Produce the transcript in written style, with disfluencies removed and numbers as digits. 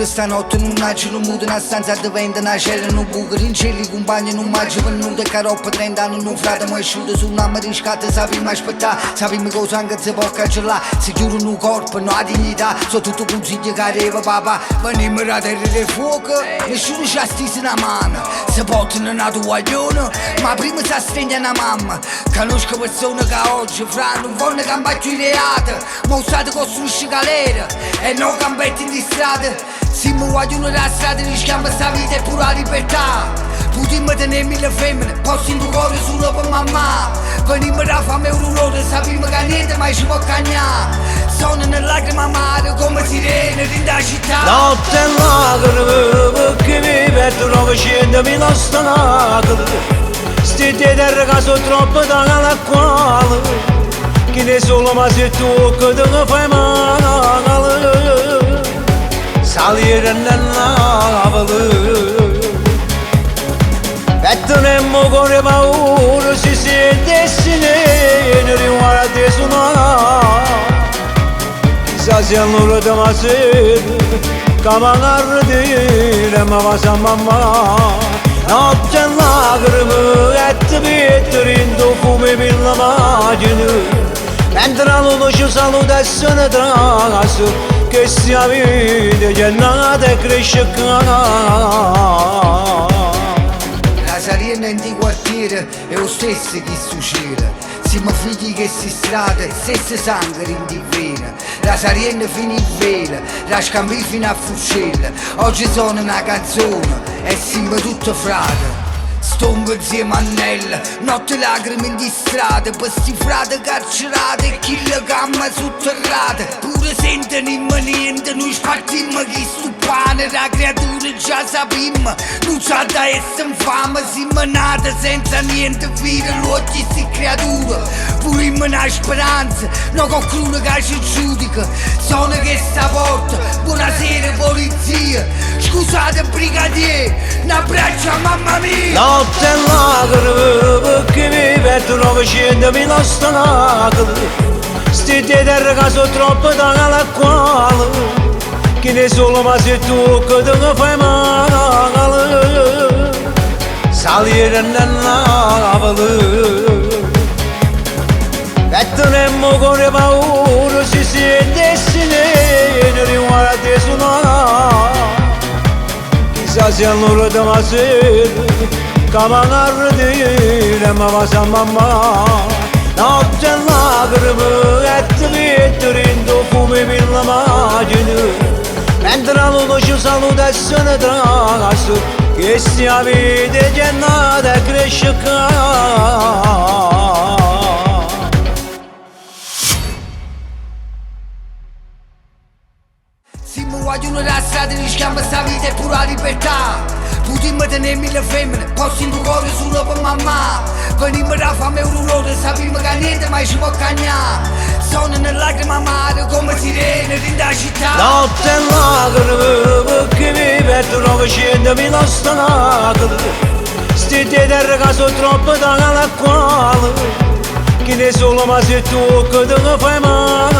Pure stanotte non nasce, non muto una stanza di vento, una cella non buca, rincelli compagni non mangi venuto, caroppa 30 anni non frate, ma è uscito su una mariscata, sappiamo aspettare, sappiamo cosa anche si può cancellare, si chiudono un corpo, no la dignità, sono tutto consiglio che arriva papà, veniamo da terra del fuoco, nessuno ci ha stisa una mano, si portano una guaglione, ma prima si stringe una mamma, conosco persone che oggi fra non vogliono cambiare più i reati, ma usate costruisci galera, e non cambetti di strada. Se mi vogliono da strada rischiamo sta vita e pure la libertà. Potremmo tenere 1000 femmine, posso in tuo cuore solo per mamma. Venimmo da fame e un dolore, sappiamo che niente mai ci può cagnare. Sono nelle lacrime amare come sirene dentro la città. Notte e lacrime perché mi perdo 900.000 ostacoli. Sti di terra che sono troppo da quale, che ne solo ma se tu che te ne fai male. Salire nell'avolo, pettonemmo con le paure, si sentesse ne riguarda suonare. Chissà se allora da ma sera, che mi arredire, ma va a mamma. Notte e lacrime, e ti mettere in tuo fumo per la macchina, mentre la luce saluta e se ne trasa. Che sia vita che nata e cresce qua. La Sarienna in di quartiere è lo stesso che succede. Siamo figli che si strada, stesse sangue in di vena. La Sarienna fino in vela, la scambi fino a Fuscella. Oggi sono una canzone e siamo tutti frate. Stongo insieme a Nella, notte lacrime in di strada, per sti frate carcerate e chi le gamma sotterrate. Pure sentono in niente, noi spartimmo chi stu pane, la creatura già sappiamo, non c'ha da essere infame, siamo nati senza niente, vita l'occhio sti creatura. Pure in una speranza, no qualcuno che ci giudica, sono che sta porta, buonasera polizia, scusate brigadier, un abbraccio a mamma mia. Notte e lacrime perché mi perdo 900.000 ostacoli. Sti di terra che sono troppo da quale, che ne solo ma se tu che te ne fai male. Salire nell'avolo, pettonemmo con le paure, si sentesse ne riguarda suonare. Chissà se allora da ma sera, che mi arredire, ma va a mamma. Notte e lacrime, e ti mettere in tuo fumo per la macchina, mentre la luce saluta e se ne trasa. Che sia vita che è nata e cresce qua. Se mi vogliono da strada rischiamo sta vita e pure la libertà. Potremmo tenere 1000 femmine, posso in tuo cuore solo per mamma. Venimmo da fame e un dolore, sappiamo che niente mai ci può cagnare. Sono nelle lacrime amare come sirene dentro la città. Notte e lacrime perché mi perdo 900.000 ostacoli. Sti di terra che sono troppo da quale, che ne solo ma se tu che te ne fai male.